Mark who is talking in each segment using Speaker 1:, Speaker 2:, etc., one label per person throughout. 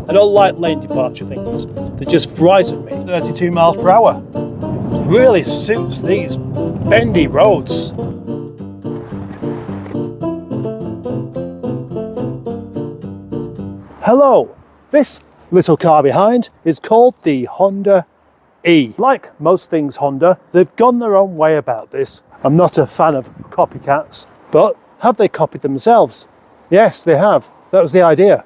Speaker 1: I don't like lane departure things. They just frighten me. 32 miles per hour. Really suits these bendy roads. Hello, this little car behind is called the Honda E. Like most things Honda, they've gone their own way about this. I'm not a fan of copycats, but have they copied themselves? Yes, they have. That was the idea.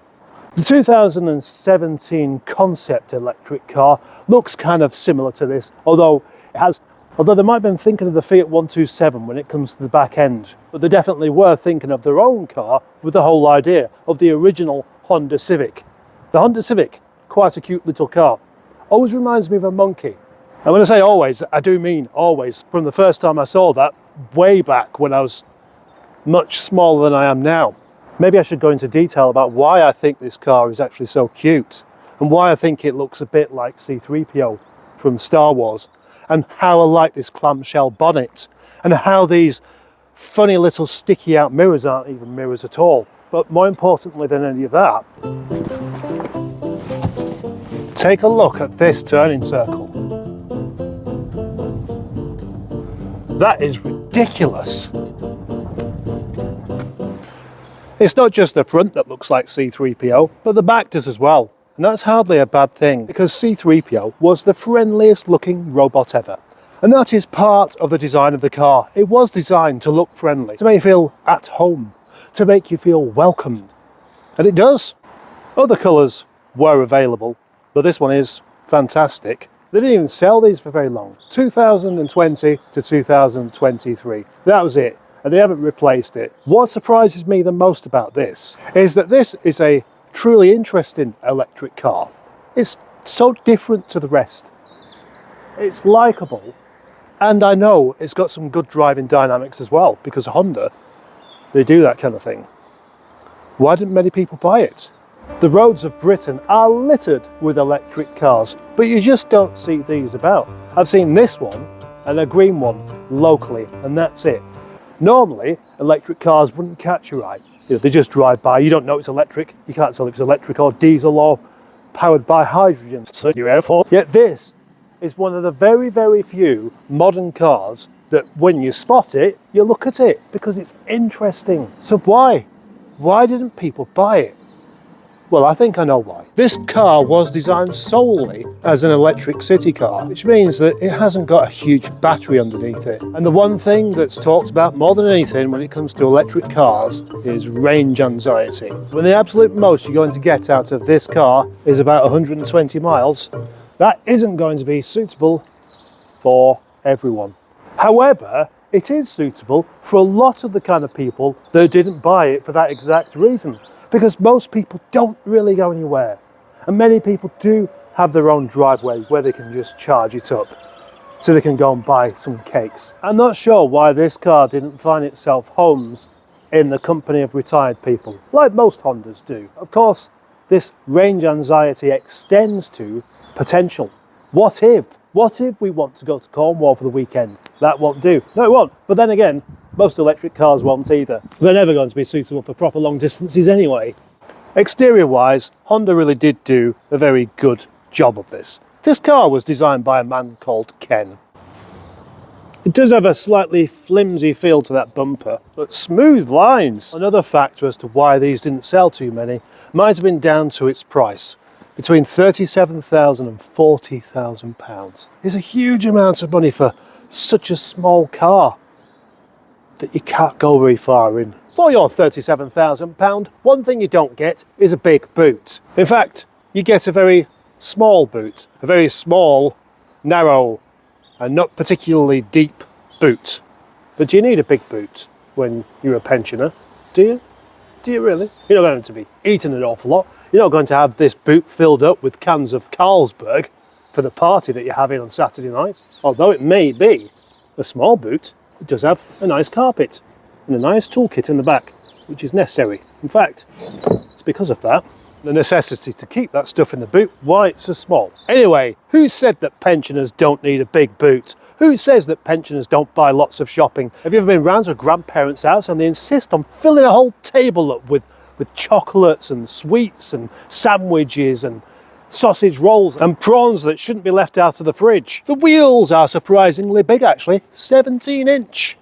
Speaker 1: The 2017 concept electric car looks kind of similar to this, although they might have been thinking of the Fiat 127 when it comes to the back end, but they definitely were thinking of their own car with the whole idea of the original Honda Civic. The Honda Civic, quite a cute little car. Always reminds me of a monkey. And when I say always, I do mean always. From the first time I saw that, way back when I was much smaller than I am now. Maybe I should go into detail about why I think this car is actually so cute and why I think it looks a bit like C-3PO from Star Wars, and how I like this clamshell bonnet, and how these funny little sticky out mirrors aren't even mirrors at all. But more importantly than any of that, take a look at this turning circle. That is ridiculous. It's not just the front that looks like C-3PO, but the back does as well. And that's hardly a bad thing, because C-3PO was the friendliest looking robot ever. And that is part of the design of the car. It was designed to look friendly, to make you feel at home, to make you feel welcomed. And it does. Other colours were available, but this one is fantastic. They didn't even sell these for very long. 2020 to 2023. That was it. And they haven't replaced it. What surprises me the most about this is that this is a truly interesting electric car. It's so different to the rest. It's likeable, and I know it's got some good driving dynamics as well, because Honda, they do that kind of thing. Why didn't many people buy it? The roads of Britain are littered with electric cars, but you just don't see these about. I've seen this one and a green one locally, and that's it. Normally, electric cars wouldn't catch your eye. They just drive by, you don't know it's electric, you can't tell if it's electric or diesel or powered by hydrogen. Yet this is one of the very, very few modern cars that when you spot it, you look at it because it's interesting. So why? Why didn't people buy it? Well, I think I know why. This car was designed solely as an electric city car, which means that it hasn't got a huge battery underneath it. And the one thing that's talked about more than anything when it comes to electric cars is range anxiety. When the absolute most you're going to get out of this car is about 120 miles, that isn't going to be suitable for everyone. However, it is suitable for a lot of the kind of people that didn't buy it for that exact reason. Because most people don't really go anywhere. And many people do have their own driveway where they can just charge it up so they can go and buy some cakes. I'm not sure why this car didn't find itself homes in the company of retired people, like most Hondas do. Of course, this range anxiety extends to potential. What if we want to go to Cornwall for the weekend? That won't do. No, it won't. But then again, most electric cars won't either. They're never going to be suitable for proper long distances anyway. Exterior wise, Honda really did do a very good job of this. This car was designed by a man called Ken. It does have a slightly flimsy feel to that bumper, but smooth lines. Another factor as to why these didn't sell too many might have been down to its price. Between £37,000 and £40,000. It's a huge amount of money for such a small car that you can't go very far in. For your £37,000, one thing you don't get is a big boot. In fact, you get a very small boot, a very small, narrow, and not particularly deep boot. But do you need a big boot when you're a pensioner? Do you? Do you really? You're not going to be eating an awful lot. You're not going to have this boot filled up with cans of Carlsberg for the party that you're having on Saturday night. Although it may be a small boot, it does have a nice carpet and a nice toolkit in the back, which is necessary. In fact, it's because of that, the necessity to keep that stuff in the boot, why it's so small. Anyway, who said that pensioners don't need a big boot? Who says that pensioners don't buy lots of shopping? Have you ever been round to a grandparent's house and they insist on filling a whole table up with chocolates and sweets and sandwiches and sausage rolls and prawns that shouldn't be left out of the fridge? The wheels are surprisingly big actually, 17-inch.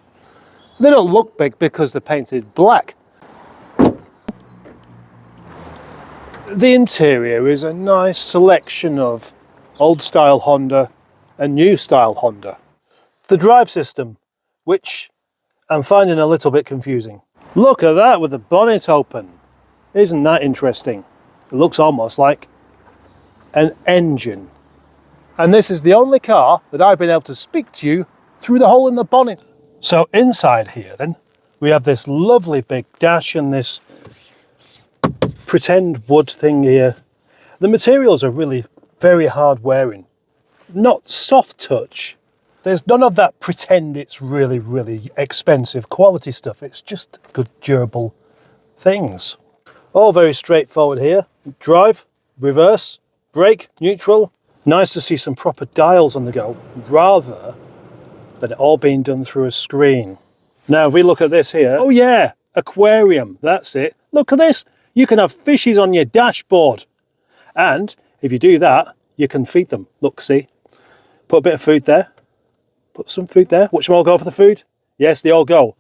Speaker 1: They don't look big because they're painted black. The interior is a nice selection of old style Honda and new style Honda. The drive system, which I'm finding a little bit confusing. Look at that with the bonnet open. Isn't that interesting? It looks almost like an engine. And this is the only car that I've been able to speak to you through the hole in the bonnet. So inside here then, we have this lovely big dash and this pretend wood thing here. The materials are really very hard wearing, not soft touch. There's none of that pretend it's really, really expensive quality stuff. It's just good durable things. All very straightforward here. Drive, reverse, brake, neutral. Nice to see some proper dials on the go rather than it all being done through a screen. Now if we look at this here, oh yeah, aquarium, that's it. Look at this, you can have fishes on your dashboard. And if you do that, you can feed them. Look, see, put a bit of food there, put some food there. Watch them all go for the food. Yes, they all go.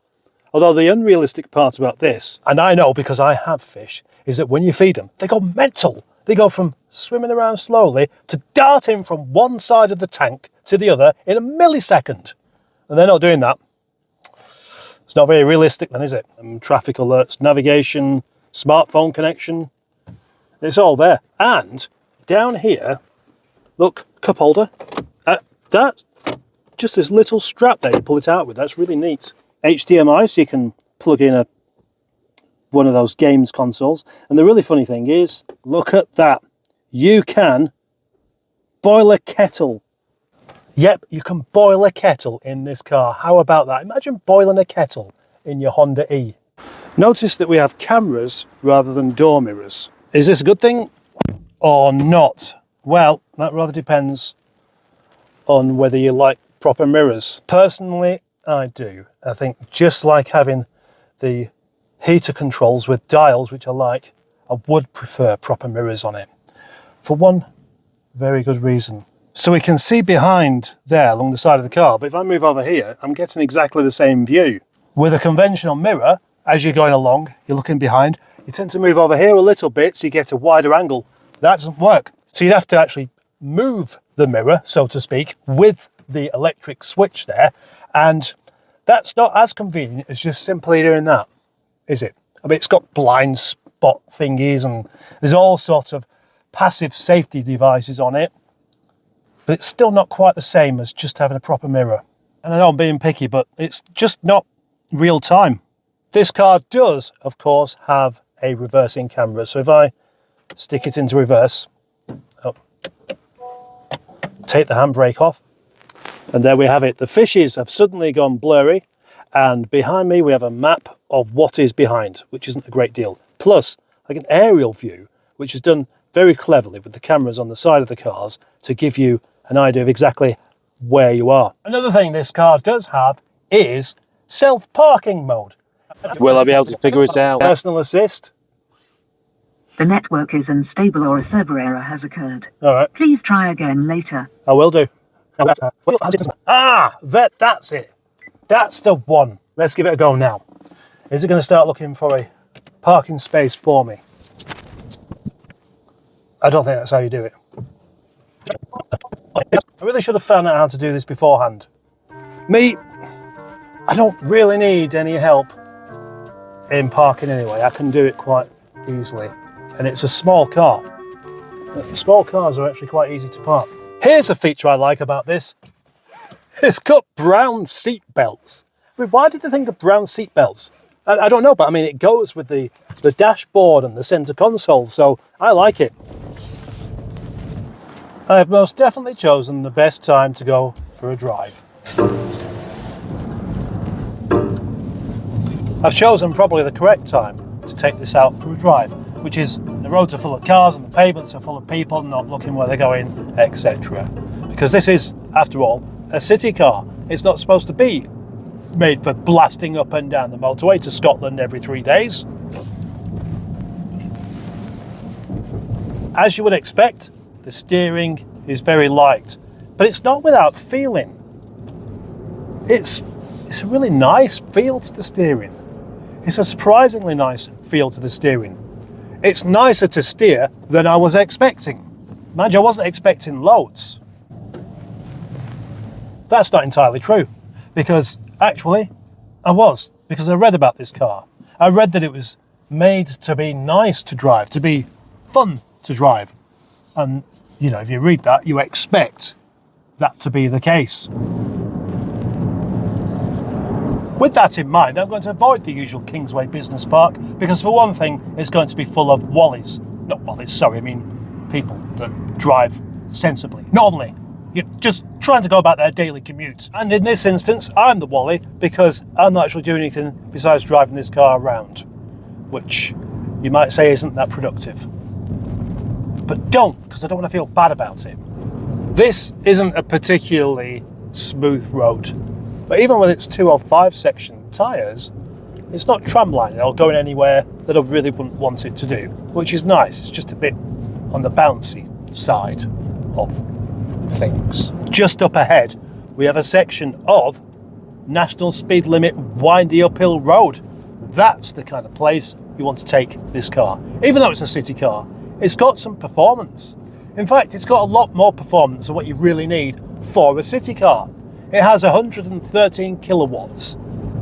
Speaker 1: Although the unrealistic part about this, and I know because I have fish, is that when you feed them, they go mental. They go from swimming around slowly to darting from one side of the tank to the other in a millisecond. And they're not doing that. It's not very realistic then, is it? Traffic alerts, navigation, smartphone connection, it's all there. And down here, look, cup holder. That, just this little strap there you pull it out with, that's really neat. HDMI, so you can plug in one of those games consoles. And the really funny thing is, look at that. You can boil a kettle. Yep, you can boil a kettle in this car. How about that? Imagine boiling a kettle in your Honda E. Notice that we have cameras rather than door mirrors. Is this a good thing or not? Well, that rather depends on whether you like proper mirrors. Personally, I do. I think just like having the heater controls with dials, which I like, I would prefer proper mirrors on it. For one very good reason. So we can see behind there along the side of the car, but if I move over here, I'm getting exactly the same view. With a conventional mirror, as you're going along, you're looking behind, you tend to move over here a little bit so you get a wider angle. That doesn't work. So you'd have to actually move the mirror, so to speak, with the electric switch there, and that's not as convenient as just simply doing that, is it? I mean, it's got blind spot thingies and there's all sorts of passive safety devices on it, but it's still not quite the same as just having a proper mirror. And I know I'm being picky, but it's just not real time. This car does, of course, have a reversing camera. So if I stick it into reverse, take the handbrake off, and there we have it. The fishes have suddenly gone blurry, and behind me we have a map of what is behind, which isn't a great deal. Plus, like an aerial view, which is done very cleverly with the cameras on the side of the cars to give you an idea of exactly where you are. Another thing this car does have is self-parking mode.
Speaker 2: Will I be able to figure it out?
Speaker 1: Personal assist.
Speaker 3: The network is unstable or a server error has occurred.
Speaker 1: All right.
Speaker 3: Please try again later.
Speaker 1: I will do. That's it. That's the one. Let's give it a go now. Is it going to start looking for a parking space for me? I don't think that's how you do it. I really should have found out how to do this beforehand. Me, I don't really need any help in parking anyway. I can do it quite easily. And it's a small car. Small cars are actually quite easy to park. Here's a feature I like about this. It's got brown seat belts. I mean, why did they think of brown seat belts? I don't know, but I mean, it goes with the dashboard and the center console, so I like it. I have most definitely chosen the best time to go for a drive. I've chosen probably the correct time to take this out for a drive, which is the roads are full of cars and the pavements are full of people not looking where they're going, etc. Because this is, after all, a city car. It's not supposed to be made for blasting up and down the motorway to Scotland every 3 days. As you would expect, the steering is very light, but it's not without feeling. It's a really nice feel to the steering. It's a surprisingly nice feel to the steering. It's nicer to steer than I was expecting. Mind you, I wasn't expecting loads. That's not entirely true, because actually I was, because I read about this car. I read that it was made to be nice to drive, to be fun to drive. And, you know, if you read that, you expect that to be the case. With that in mind, I'm going to avoid the usual Kingsway Business Park because, for one thing, it's going to be full of wallies. Not wallies, sorry, I mean people that drive sensibly. Normally, you're just trying to go about their daily commute. And in this instance, I'm the wally because I'm not actually doing anything besides driving this car around, which you might say isn't that productive. But don't, because I don't want to feel bad about it. This isn't a particularly smooth road. But even with its 205 section tyres, it's not tramlining or going anywhere that I really wouldn't want it to do, which is nice. It's just a bit on the bouncy side of things. Just up ahead, we have a section of national speed limit windy uphill road. That's the kind of place you want to take this car. Even though it's a city car, it's got some performance. In fact, it's got a lot more performance than what you really need for a city car. It has 113 kilowatts.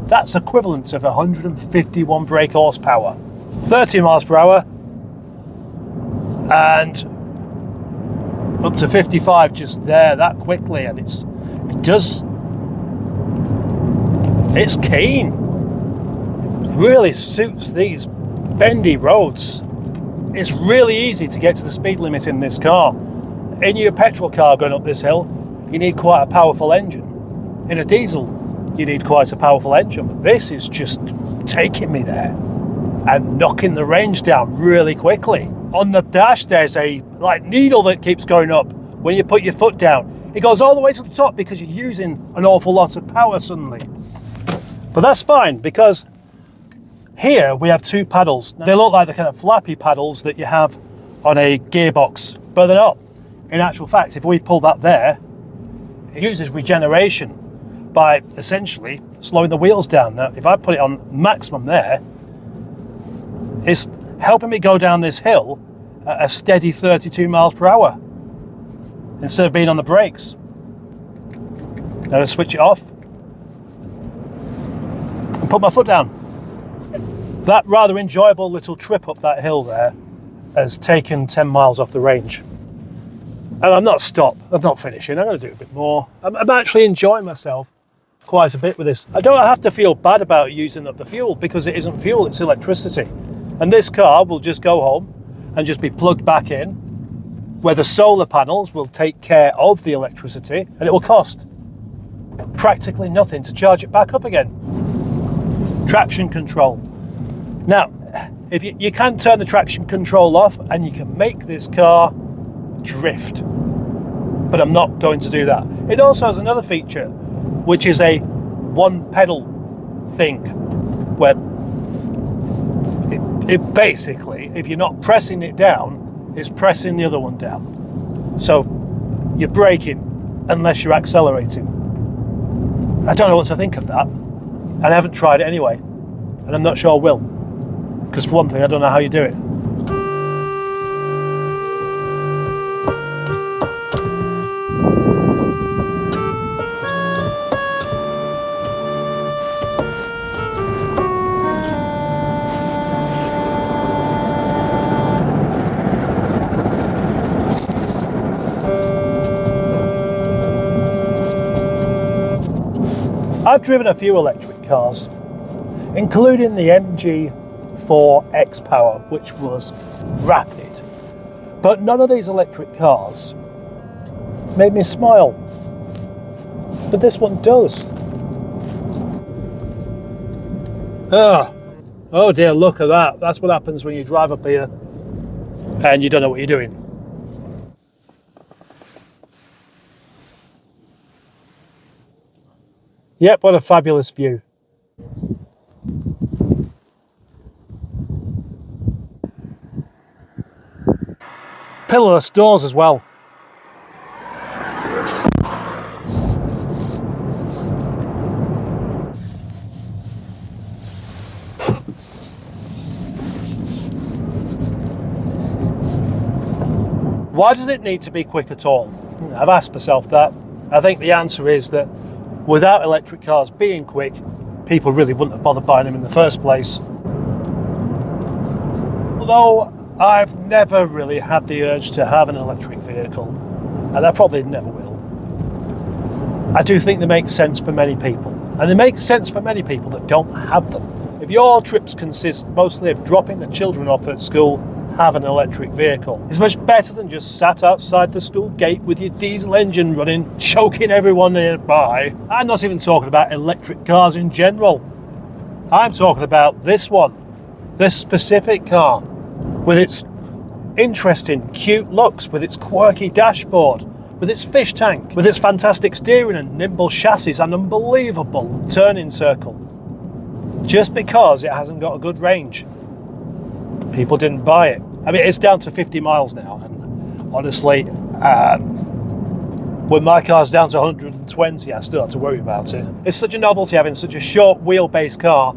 Speaker 1: That's equivalent of 151 brake horsepower, 30 miles per hour, and up to 55 just there that quickly. And it's keen. Really suits these bendy roads. It's really easy to get to the speed limit in this car. In your petrol car going up this hill, you need quite a powerful engine. In a diesel, you need quite a powerful engine, but this is just taking me there and knocking the range down really quickly. On the dash, there's a needle that keeps going up when you put your foot down. It goes all the way to the top because you're using an awful lot of power suddenly. But that's fine, because here we have two paddles. They look like the kind of flappy paddles that you have on a gearbox, but they're not. In actual fact, if we pull that there, it uses regeneration by essentially slowing the wheels down. Now, if I put it on maximum there, it's helping me go down this hill at a steady 32 miles per hour instead of being on the brakes. Now I switch it off and put my foot down. That rather enjoyable little trip up that hill there has taken 10 miles off the range. And I'm not finishing. I'm going to do a bit more. I'm actually enjoying myself quite a bit with this. I don't have to feel bad about using up the fuel because it isn't fuel, it's electricity. And this car will just go home and just be plugged back in, where the solar panels will take care of the electricity, and it will cost practically nothing to charge it back up again. Traction control. Now, if you can turn the traction control off and you can make this car drift, but I'm not going to do that. It also has another feature, which is a one pedal thing, where it basically, if you're not pressing it down, it's pressing the other one down. So you're braking unless you're accelerating. I don't know what to think of that, and I haven't tried it anyway, and I'm not sure I will, because for one thing, I don't know how you do it. I've driven a few electric cars, including the MG4 X-Power, which was rapid. But none of these electric cars made me smile. But this one does. Oh dear, look at that. That's what happens when you drive up here and you don't know what you're doing. Yep, what a fabulous view. Pillarless doors as well. Why does it need to be quick at all? I've asked myself that. I think the answer is that without electric cars being quick, people really wouldn't have bothered buying them in the first place. Although I've never really had the urge to have an electric vehicle, and I probably never will, I do think they make sense for many people. And they make sense for many people that don't have them. If your trips consist mostly of dropping the children off at school, have an electric vehicle. It's much better than just sat outside the school gate with your diesel engine running, choking everyone nearby. I'm not even talking about electric cars in general. I'm talking about this one, this specific car, with its interesting, cute looks, with its quirky dashboard, with its fish tank, with its fantastic steering and nimble chassis and unbelievable turning circle. Just because it hasn't got a good range, people didn't buy it. I mean, it's down to 50 miles now, and honestly, when my car's down to 120, I still have to worry about it. It's such a novelty having such a short wheelbase car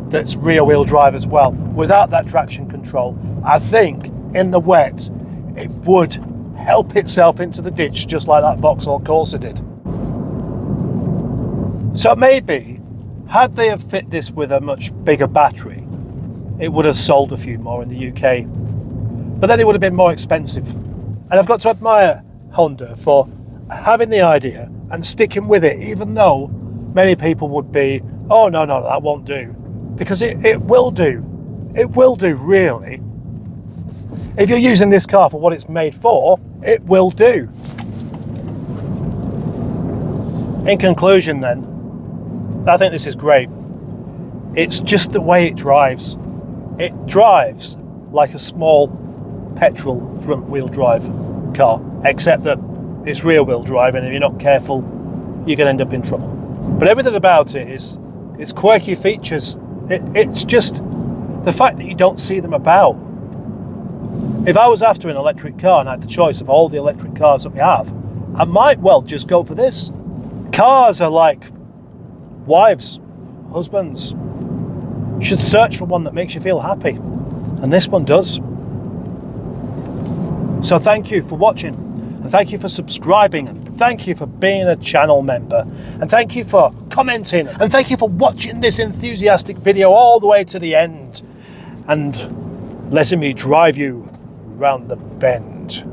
Speaker 1: that's rear-wheel drive as well. Without that traction control, I think in the wet, it would help itself into the ditch just like that Vauxhall Corsa did. So maybe, had they have fit this with a much bigger battery, it would have sold a few more in the UK. But then it would have been more expensive. And I've got to admire Honda for having the idea and sticking with it, even though many people would be, oh no, that won't do. Because it will do. It will do, really. If you're using this car for what it's made for, it will do. In conclusion then, I think this is great. It's just the way it drives. It drives like a small petrol front wheel drive car, except that it's rear wheel drive, and if you're not careful, you can end up in trouble. But everything about it is its quirky features. It's just the fact that you don't see them about. If I was after an electric car and I had the choice of all the electric cars that we have, I might well just go for this. Cars are like wives, husbands. You should search for one that makes you feel happy, and this one does. So thank you for watching, and thank you for subscribing, and thank you for being a channel member, and thank you for commenting, and thank you for watching this enthusiastic video all the way to the end and letting me drive you round the bend.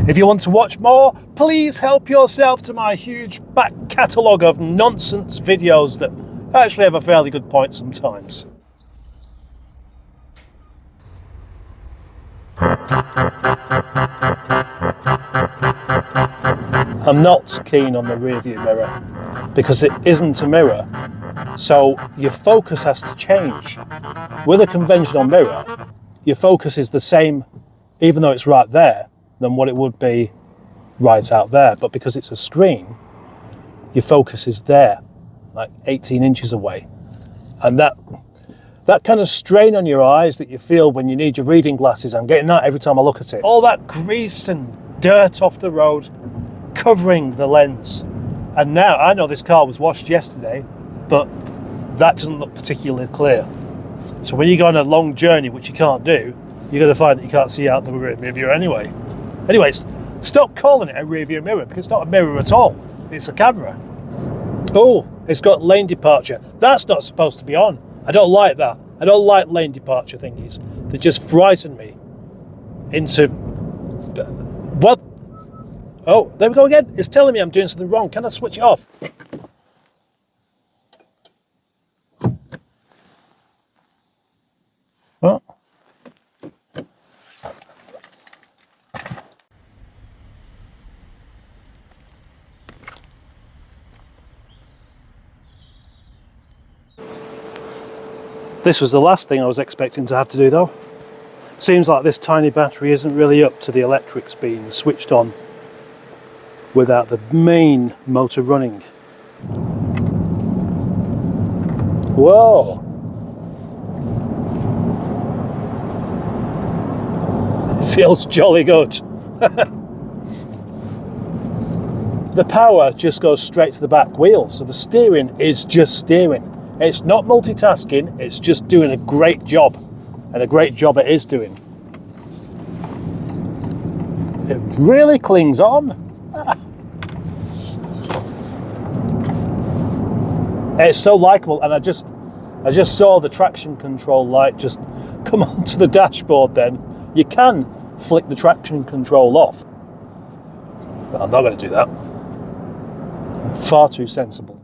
Speaker 1: If you want to watch more, please help yourself to my huge back catalogue of nonsense videos that actually have a fairly good point sometimes. I'm not keen on the rear view mirror because it isn't a mirror, so your focus has to change. With a conventional mirror, your focus is the same even though it's right there than what it would be right out there, but because it's a screen, your focus is there, like 18 inches away, and that kind of strain on your eyes that you feel when you need your reading glasses, I'm getting that every time I look at it. All that grease and dirt off the road covering the lens. And now, I know this car was washed yesterday, but that doesn't look particularly clear. So when you go on a long journey, which you can't do, you're going to find that you can't see out the rear view anyway. Anyways, stop calling it a rear view mirror, because it's not a mirror at all. It's a camera. Oh, it's got lane departure. That's not supposed to be on. I don't like that. I don't like lane departure thingies. They just frighten me into... What? Oh, there we go again. It's telling me I'm doing something wrong. Can I switch it off? Oh. This was the last thing I was expecting to have to do though. Seems like this tiny battery isn't really up to the electrics being switched on without the main motor running. Whoa. Feels jolly good. The power just goes straight to the back wheel, so the steering is just steering. It's not multitasking, it's just doing a great job, and a great job it is doing. It really clings on. It's so likeable, and I just saw the traction control light just come onto the dashboard then. You can flick the traction control off, but I'm not going to do that. I'm far too sensible.